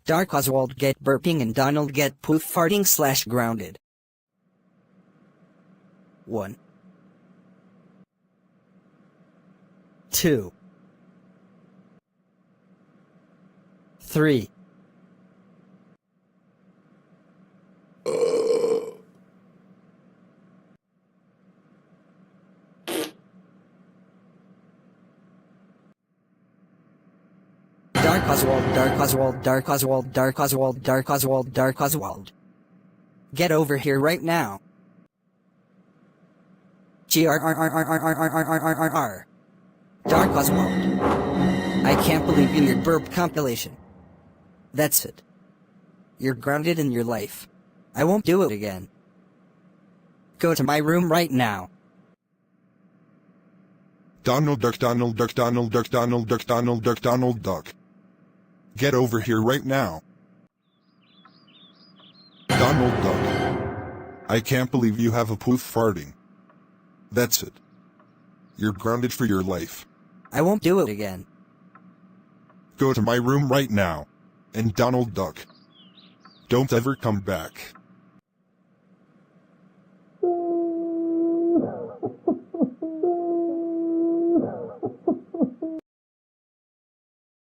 Dark Oswald get burping and Donald get poof farting / grounded. 1, 2, 3. Dark Oswald, Dark Oswald, Dark Oswald, Dark Oswald, Dark Oswald, Dark Oswald. Get over here right now. GRRRRRRRRRRR. Dark Oswald. I can't believe in your burp compilation. That's it. You're grounded in your life. I won't do it again. Go to my room right now. Donald Duck, Donald Duck, Donald Duck, Donald Duck, Donald Duck, Donald Duck. Get over here right now. Donald Duck. I can't believe you have a poof farting. That's it. You're grounded for your life. I won't do it again. Go to my room right now. And Donald Duck, don't ever come back.